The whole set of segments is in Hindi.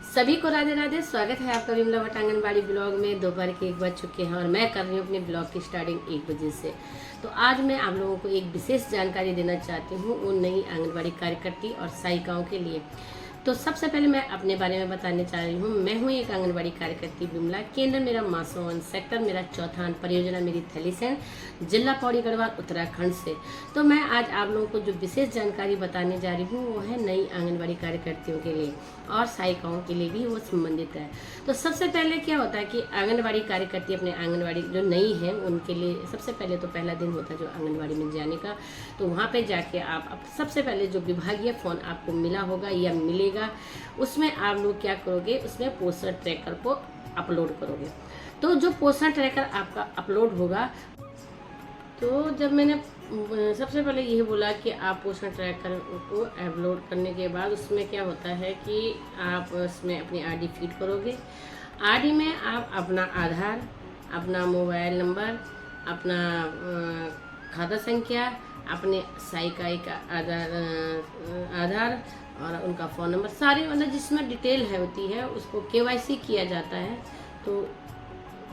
सभी को राधे राधे। स्वागत है आपका विमला भट्ट आंगनबाड़ी ब्लॉग में। दोपहर के 1 बज चुके हैं और मैं कर रही हूँ अपने ब्लॉग की स्टार्टिंग 1 बजे से। तो आज मैं आप लोगों को एक विशेष जानकारी देना चाहती हूँ उन नई आंगनबाड़ी कार्यकर्ती और सहायिकाओं के लिए। तो सबसे पहले मैं अपने बारे में बताने चाह रही हूँ। मैं हूँ एक आंगनबाड़ी कार्यकर्ती विमला। केंद्र मेरा मासोवन, सेक्टर मेरा चौथान, परियोजना मेरी थलीसैंण, जिला पौड़ी गढ़वाल उत्तराखंड से। तो मैं आज आप लोगों को जो विशेष जानकारी बताने जा रही हूँ वो है नई आंगनबाड़ी कार्यकर्तियों के लिए और सहायिकाओं के लिए भी वो संबंधित है। तो सबसे पहले क्या होता है कि आंगनबाड़ी कार्यकर्ती अपने आंगनबाड़ी जो नई है उनके लिए सबसे पहले तो पहला दिन होता है जो आंगनबाड़ी में जाने का। तो वहाँ पे जाके आप सबसे पहले जो विभागीय फ़ोन आपको मिला होगा या मिलेगा, उसमें आप लोग क्या करोगे, उसमें पोषण ट्रैकर को अपलोड करोगे। तो जो पोषण ट्रैकर आपका अपलोड होगा, तो जब मैंने सबसे पहले यही बोला कि आप पोषण ट्रैकर को अपलोड करने के बाद उसमें क्या होता है कि आप उसमें अपनी आईडी फीड करोगे। आईडी में आप अपना आधार, अपना मोबाइल नंबर, अपना खाता संख्या, अपने सहायिकाई का आधार और उनका फ़ोन नंबर, सारे मतलब जिसमें डिटेल है होती है उसको केवाईसी किया जाता है। तो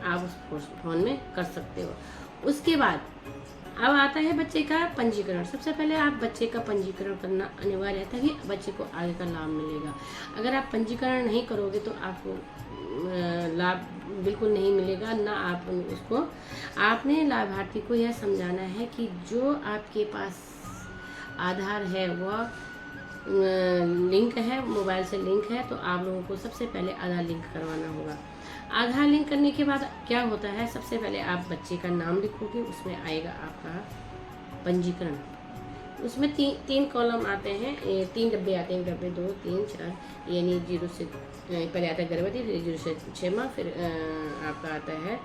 आप उस फ़ोन में कर सकते हो। उसके बाद अब आता है बच्चे का पंजीकरण। सबसे पहले आप बच्चे का पंजीकरण करना अनिवार्य है तभी बच्चे को आगे का लाभ मिलेगा। अगर आप पंजीकरण नहीं करोगे तो आपको लाभ बिल्कुल नहीं मिलेगा। ना आप उसको, आपने लाभार्थी को यह समझाना है कि जो आपके पास आधार है वह लिंक है, मोबाइल से लिंक है, तो आप लोगों को सबसे पहले आधार लिंक करवाना होगा। आधार लिंक करने के बाद क्या होता है, सबसे पहले आप बच्चे का नाम लिखोगे, उसमें आएगा आपका पंजीकरण। उसमें तीन कॉलम आते हैं, 3 डब्बे आते हैं, डब्बे 2, 3, 4, यानी 0 से पहले आता है गर्भवती, फिर 0 से 6 माह, फिर आपका आता है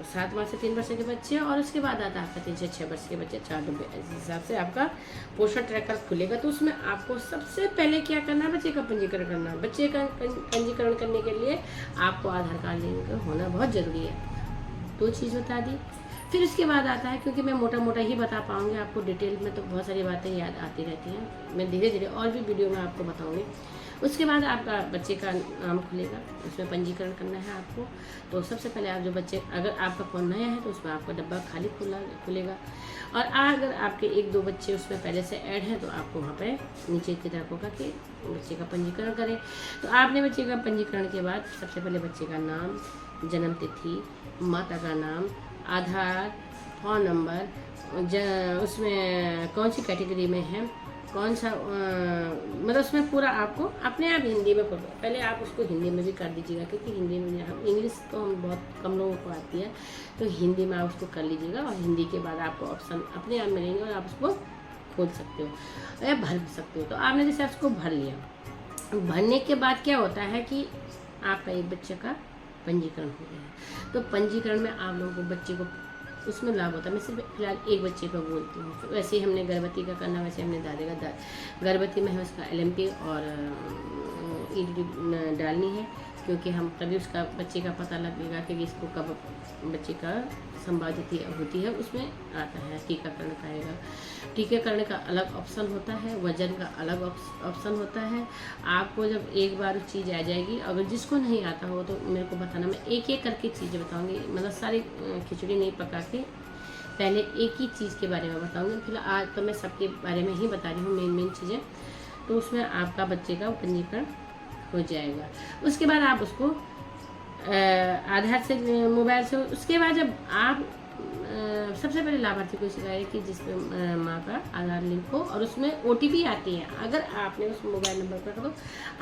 7 माह से 3 वर्ष के बच्चे, और उसके बाद आता है आपका 3 से 6 वर्ष के बच्चे, 4 डब्बे। इस हिसाब से आपका पोषण ट्रैकर खुलेगा। तो उसमें आपको सबसे पहले क्या करना है, बच्चे का पंजीकरण करना है। बच्चे का पंजीकरण करने के लिए आपको आधार कार्ड लिंक होना बहुत ज़रूरी है। 2 चीज़ बता दी। फिर उसके बाद आता है, क्योंकि मैं मोटा मोटा ही बता पाऊँगी, आपको डिटेल में तो बहुत सारी बातें याद आती रहती हैं, मैं धीरे धीरे और भी वीडियो में आपको बताऊँगी। उसके बाद आपका बच्चे का नाम खुलेगा, उसमें पंजीकरण करना है आपको। तो सबसे पहले आप जो बच्चे, अगर आपका फ़ोन नया है तो उसमें आपका डब्बा खाली खुलेगा, और अगर आपके 1-2 बच्चे उसमें पहले से ऐड हैं तो आपको वहाँ पे नीचे की तरफ होगा कि बच्चे का पंजीकरण करें। तो आपने बच्चे का पंजीकरण के बाद सबसे पहले बच्चे का नाम, जन्म तिथि, माता का नाम, आधार, फ़ोन नंबर, उसमें कौन सी कैटेगरी में है, कौन सा मतलब उसमें पूरा आपको अपने आप हिंदी में पहले आप उसको हिंदी में भी कर दीजिएगा, क्योंकि हिंदी में हम इंग्लिश तो हम बहुत कम लोगों को आती है, तो हिंदी में आप उसको कर लीजिएगा। और हिंदी के बाद आपको ऑप्शन अपने आप मिलेंगे और आप उसको खोल सकते हो या भर सकते हो। तो आपने जैसे उसको भर लिया, भरने के बाद क्या होता है कि आपका एक बच्चे का पंजीकरण हो गया है। तो पंजीकरण में आप लोगों को बच्चे को उसमें लाभ होता है। मैं सिर्फ फिलहाल एक बच्चे को बोलती हूँ। वैसे ही हमने गर्भवती का करना, वैसे हमने दादे का गर्भवती में है उसका LMP और EDD डालनी है, क्योंकि हम तभी उसका बच्चे का पता लगेगा कि इसको कब बच्चे का संबाधित होती है। उसमें आता है टीकाकरण का आएगा। टीकाकरण का अलग ऑप्शन होता है, वजन का अलग ऑप्शन होता है। आपको जब एक बार उस चीज़ आ जाएगी, अगर जिसको नहीं आता हो तो मेरे को बताना, मैं एक एक करके चीज़ें बताऊंगी। मतलब सारी खिचड़ी नहीं पका के पहले एक ही चीज़ के बारे में बताऊंगी। फिलहाल आज तो मैं सबके बारे में ही बता रही हूँ, मेन चीज़ें। तो उसमें आपका बच्चे का पंजीकरण हो जाएगा। उसके बाद आप उसको आधार से, मोबाइल से, उसके बाद जब आप सबसे पहले लाभार्थी को सिखाए कि जिसमें माँ का आधार लिंक हो और उसमें OTP आती है। अगर आपने उस मोबाइल नंबर पर तो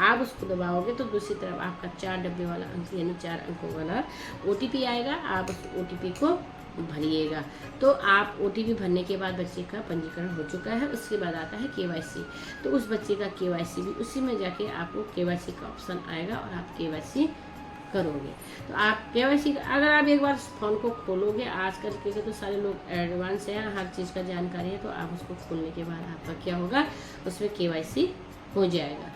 आप उसको दबाओगे तो दूसरी तरफ आपका 4 डब्बे वाला अंक, यानी 4 अंकों वाला OTP आएगा। आप उस OTP को भरिएगा। तो आप OTP भरने के बाद बच्चे का पंजीकरण हो चुका है। उसके बाद आता है KYC। तो उस बच्चे का KYC भी उसी में जाके आपको KYC का ऑप्शन आएगा और आप KYC करोगे। तो आप KYC, अगर आप एक बार फ़ोन को खोलोगे, आजकल के तो सारे लोग एडवांस हैं, हर चीज़ का जानकारी है, तो आप उसको खोलने के बाद आपका क्या होगा, उसमें KYC हो जाएगा।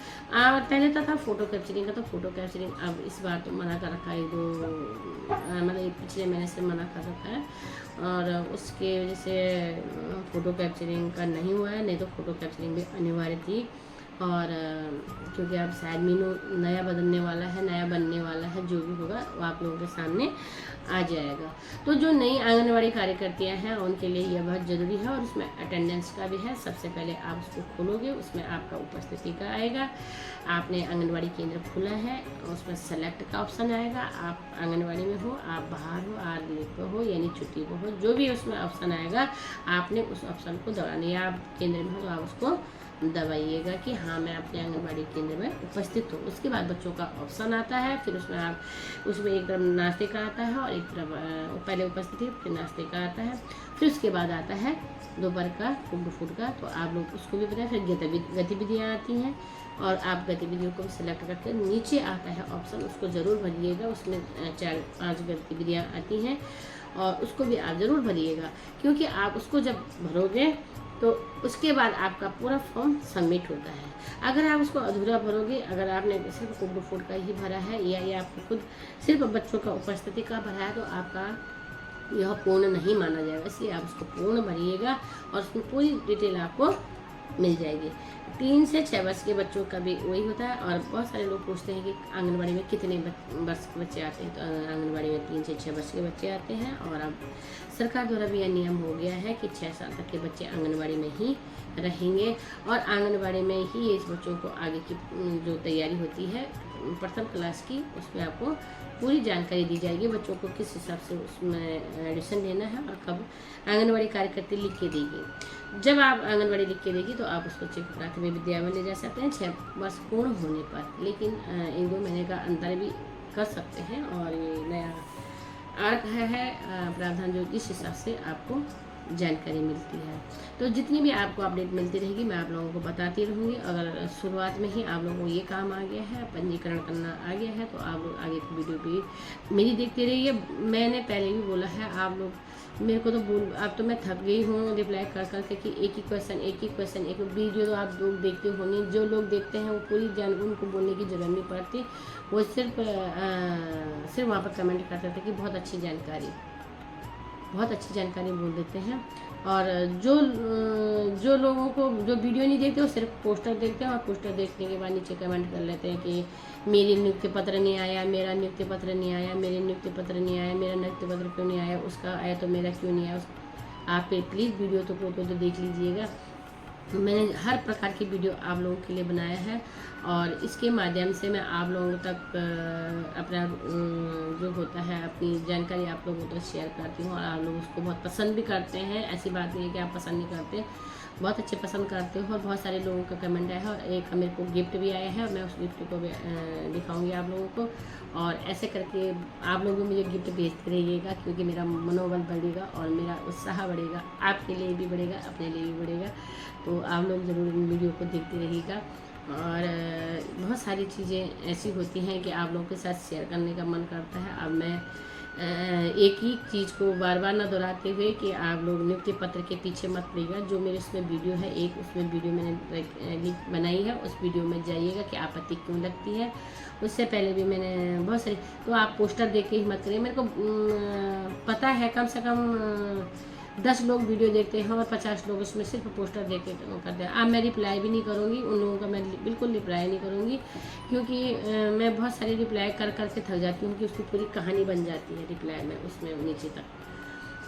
और पहले तो था फ़ोटो कैप्चरिंग का, तो फ़ोटो कैप्चरिंग अब इस बार तो मना कर रखा है, मतलब पिछले महीने से मना कर रखा है, और उसके वजह से फ़ोटो कैप्चरिंग का नहीं हुआ है। नहीं तो फ़ोटो कैप्चरिंग भी अनिवार्य थी। और क्योंकि अब शायद मीनू नया बदलने वाला है, नया बनने वाला है, जो भी होगा वो आप लोगों के सामने आ जाएगा। तो जो नई आंगनवाड़ी कार्यकर्तियाँ हैं उनके लिए यह बहुत ज़रूरी है और उसमें अटेंडेंस का भी है। सबसे पहले आप उसको खोलोगे, उसमें आपका उपस्थिति का आएगा। आपने आंगनवाड़ी केंद्र खोला है, उसमें सेलेक्ट का ऑप्शन आएगा। आप आंगनवाड़ी में हो, आप बाहर हो, आप लीव पर हो यानी छुट्टी पर हो, जो भी उसमें ऑप्शन आएगा आपने उस ऑप्शन को दबाना, या आप केंद्र में हो तो आप उसको दबाइएगा कि हाँ मैं अपने आंगनबाड़ी केंद्र में उपस्थित हूँ। उसके बाद बच्चों का ऑप्शन आता है, फिर उसमें एक तरफ नाश्ते का आता है और एक तरफ पहले उपस्थिति फिर नाश्ते का आता है, फिर उसके बाद आता है दोपहर का कुड फूड का। तो आप लोग उसको भी बताएं। फिर गतिविधियाँ आती हैं और आप गतिविधियों को भी सिलेक्ट करके नीचे आता है ऑप्शन, उसको ज़रूर भरिएगा। उसमें 4-5 गतिविधियाँ आती हैं और उसको भी आप ज़रूर भरिएगा, क्योंकि आप उसको जब भरोगे तो उसके बाद आपका पूरा फॉर्म सबमिट होता है। अगर आप उसको अधूरा भरोगे, अगर आपने सिर्फ कुड फूड का ही भरा है या आपको खुद सिर्फ बच्चों का उपस्थिति का भरा है तो आपका यह पूर्ण नहीं माना जाएगा। इसलिए आप उसको पूर्ण भरिएगा और उसमें पूरी डिटेल आपको मिल जाएगी। 3 से 6 वर्ष के बच्चों का भी वही होता है। और बहुत सारे लोग पूछते हैं कि आंगनबाड़ी में कितने वर्ष के बच्चे आते हैं, तो आंगनबाड़ी में 3 से 6 वर्ष के बच्चे आते हैं। और अब सरकार द्वारा भी यह नियम हो गया है कि 6 साल तक के बच्चे आंगनबाड़ी में ही रहेंगे और आंगनबाड़ी में ही इस बच्चों को आगे की जो तैयारी होती है प्रथम क्लास की, उसमें आपको पूरी जानकारी दी जाएगी। बच्चों को किस हिसाब से उसमें एडमिशन लेना है और कब आंगनबाड़ी कार्यकर्ता लिख के देगी। जब आप आंगनबाड़ी लिख के देगी तो आप उसको बच्चे को प्राथमिक विद्यालय में ले जा सकते हैं 6 वर्ष पूर्ण होने पर, लेकिन 1-2 महीने का अंतर भी कर सकते हैं। और ये नया आ रखा है प्रावधान जो इस हिसाब से आपको जानकारी मिलती है। तो जितनी भी आपको अपडेट मिलती रहेगी मैं आप लोगों को बताती रहूँगी। अगर शुरुआत में ही आप लोगों को ये काम आ गया है, पंजीकरण करना आ गया है, तो आप लोग आगे की वीडियो भी मेरी देखते रहिए। मैंने पहले भी बोला है, आप लोग मेरे को तो अब तो मैं थक गई हूँ रिप्लाई कर करके कि एक ही क्वेश्चन एक वीडियो तो आप लोग देखते होंगे। जो लोग देखते हैं वो पूरी उनको बोलने की जरूरत नहीं पड़ती, वो सिर्फ वहाँ पर कमेंट करते थे कि बहुत अच्छी जानकारी बोल देते हैं। और जो लोगों को जो वीडियो नहीं देखते वो सिर्फ पोस्टर देखते हैं और पोस्टर देखने के बाद नीचे कमेंट कर लेते हैं कि मेरी नियुक्ति पत्र नहीं आया, मेरा नियुक्ति पत्र नहीं आया, मेरा नियुक्ति पत्र नहीं आया, मेरा नियुक्ति पत्र क्यों नहीं आया, उसका आया तो मेरा क्यों नहीं आया। आप प्लीज़ वीडियो तो देख लीजिएगा। मैंने हर प्रकार की वीडियो आप लोगों के लिए बनाया है और इसके माध्यम से मैं आप लोगों तक अपना जो होता है अपनी जानकारी आप लोगों तक शेयर करती हूँ और आप लोग उसको बहुत पसंद भी करते हैं। ऐसी बात नहीं है कि आप पसंद नहीं करते, बहुत अच्छे पसंद करते हो और बहुत सारे लोगों का कमेंट आया है और एक मेरे को गिफ्ट भी आया है। मैं उस गिफ्ट को भी दिखाऊंगी आप लोगों को और ऐसे करके आप लोग भी मुझे गिफ्ट भेजते रहिएगा, क्योंकि मेरा मनोबल बढ़ेगा और मेरा उत्साह बढ़ेगा, आपके लिए भी बढ़ेगा, अपने लिए भी बढ़ेगा। तो आप लोग ज़रूर इन वीडियो को देखते रहिएगा। और बहुत सारी चीज़ें ऐसी होती हैं कि आप लोगों के साथ शेयर करने का मन करता है। अब मैं एक ही चीज़ को बार बार ना दोहराते हुए कि आप लोग नियुक्ति पत्र के पीछे मत पड़िएगा। जो मेरे उसमें वीडियो है, एक उसमें वीडियो मैंने बनाई है, उस वीडियो में जाइएगा कि आपत्ति क्यों लगती है। उससे पहले भी मैंने बहुत सारी, तो आप पोस्टर देख के ही मत करिए। मेरे को पता है कम से कम 10 लोग वीडियो देखते हैं और 50 लोग उसमें सिर्फ पोस्टर देख के करते हैं। अब मैं रिप्लाई भी नहीं करूँगी उन लोगों का, मैं बिल्कुल रिप्लाई नहीं करूँगी, क्योंकि मैं बहुत सारी रिप्लाई कर करके थक जाती हूँ कि उसकी पूरी कहानी बन जाती है रिप्लाई में उसमें नीचे तक।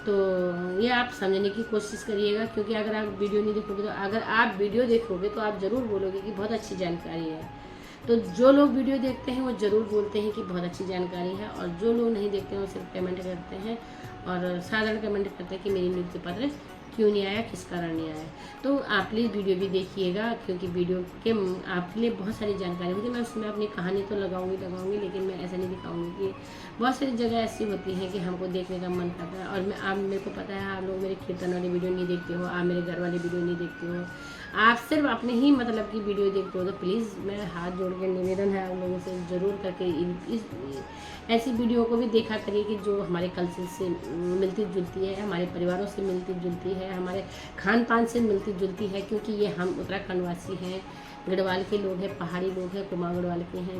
तो ये आप समझने की कोशिश करिएगा, क्योंकि अगर आप वीडियो नहीं देखोगे, तो अगर आप वीडियो देखोगे तो आप ज़रूर बोलोगे कि बहुत अच्छी जानकारी है। तो जो लोग वीडियो देखते हैं वो ज़रूर बोलते हैं कि बहुत अच्छी जानकारी है, और जो लोग नहीं देखते हैं वो सिर्फ कमेंट करते हैं और साधारण कमेंट करते हैं कि मेरी नियुक्ति पत्र क्यों नहीं आया, किस कारण नहीं आया। तो आप प्लीज़ वीडियो भी देखिएगा, क्योंकि वीडियो के आपके लिए बहुत सारी जानकारी होती है। मैं उसमें अपनी कहानी तो लगाऊंगी, लेकिन मैं ऐसा नहीं दिखाऊंगी कि बहुत सारी जगह ऐसी होती हैं कि हमको देखने का मन करता है। और मैं आप मेरे को पता है आप लोग मेरे कीर्तन वाली वीडियो नहीं देखते हो, आप मेरे घर वाली वीडियो नहीं देखते हो, आप सिर्फ अपने ही मतलब की वीडियो देखते हो। तो प्लीज़ मैं हाथ जोड़ के निवेदन है आप लोगों से, ज़रूर करके ऐसी वीडियो को भी देखा करिए कि जो हमारे कल्चर से मिलती जुलती है, हमारे परिवारों से मिलती जुलती है, हमारे खान पान से मिलती जुलती है। क्योंकि ये हम उत्तराखंड वासी हैं, गढ़वाल के लोग हैं, पहाड़ी लोग हैं, कुमाऊं गढ़वाल के हैं।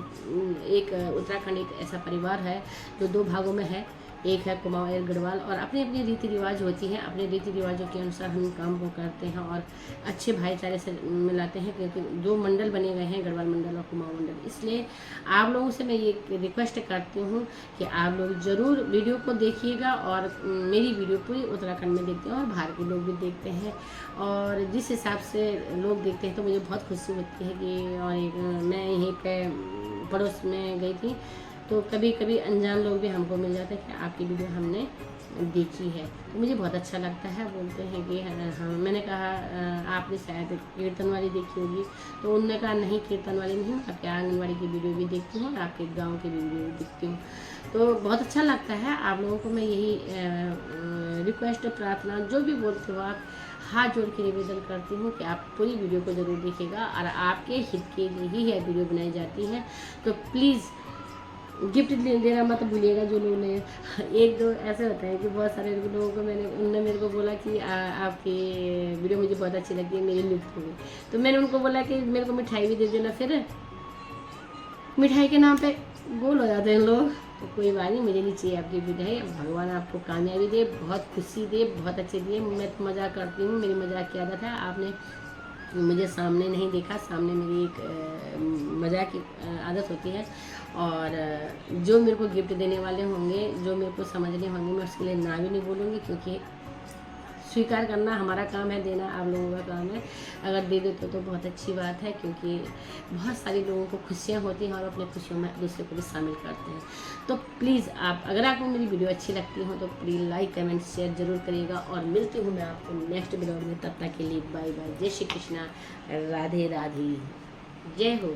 एक उत्तराखंड एक ऐसा परिवार है जो 2 भागों में है, एक है कुमाऊं गढ़वाल, और अपनी अपनी रीति रिवाज होती है, अपने रीति रिवाजों के अनुसार हम काम को करते हैं और अच्छे भाईचारे से मिलाते हैं, क्योंकि दो मंडल बने गए हैं, गढ़वाल मंडल और कुमाऊं मंडल। इसलिए आप लोगों से मैं ये रिक्वेस्ट करती हूँ कि आप लोग ज़रूर वीडियो को देखिएगा, और मेरी वीडियो पूरी उत्तराखंड में देखते हैं और बाहर के लोग भी देखते हैं, और जिस हिसाब से लोग देखते हैं तो मुझे बहुत खुशी होती है कि, और मैं यहीं पे पड़ोस में गई थी तो कभी कभी अनजान लोग भी हमको मिल जाते हैं कि आपकी वीडियो हमने देखी है, तो मुझे बहुत अच्छा लगता है। बोलते हैं कि हाँ, मैंने कहा आपने शायद कीर्तन वाली देखी होगी, तो उन्होंने कहा नहीं कीर्तन वाली नहीं, आपके आंगनबाड़ी की वीडियो भी देखती हूँ और आपके गांव की वीडियो भी देखती हूँ, तो बहुत अच्छा लगता है। आप लोगों को मैं यही रिक्वेस्ट प्रार्थना जो भी बोलते हो आप, हाथ जोड़ के निवेदन करती हूँ कि आप पूरी वीडियो को ज़रूर देखिएगा, और आपके हित के लिए ही यह वीडियो बनाई जाती है, तो प्लीज़ गिफ्ट देना मत भूलिएगा। जो लोग ने एक दो ऐसे होता है कि बहुत सारे लोगों को उनने मेरे को बोला कि आपकी वीडियो मुझे बहुत अच्छी लगती है, मेरी लिफ्ट हो गई, तो मैंने उनको बोला कि मेरे को मिठाई भी दे देना, फिर मिठाई के नाम पे गोल हो जाते हैं लोग, तो कोई बात नहीं, मुझे नहीं चाहिए आपकी मिठाई। भगवान आपको कामयाबी दे, बहुत खुशी दे, बहुत अच्छे दिए। मैं तो मजाक करती हूँ, मेरी मजाक की आदत है, आपने मुझे सामने नहीं देखा, सामने मेरी एक मजाक की आदत होती है, और जो मेरे को गिफ्ट देने वाले होंगे, जो मेरे को समझने होंगे, मैं उसके लिए ना भी नहीं बोलूँगी, क्योंकि स्वीकार करना हमारा काम है, देना आप लोगों का काम है। अगर दे देते तो बहुत अच्छी बात है, क्योंकि बहुत सारे लोगों को खुशियाँ होती हैं और अपने खुशियों में दूसरे को भी शामिल करते हैं। तो प्लीज़ आप, अगर आपको मेरी वीडियो अच्छी लगती हो तो प्लीज़ लाइक कमेंट शेयर जरूर करिएगा, और मिलती हूँ मैं आपको नेक्स्ट वीडियो में। तब तक के लिए बाय बाय, जय श्री कृष्णा, राधे राधे, जय हो।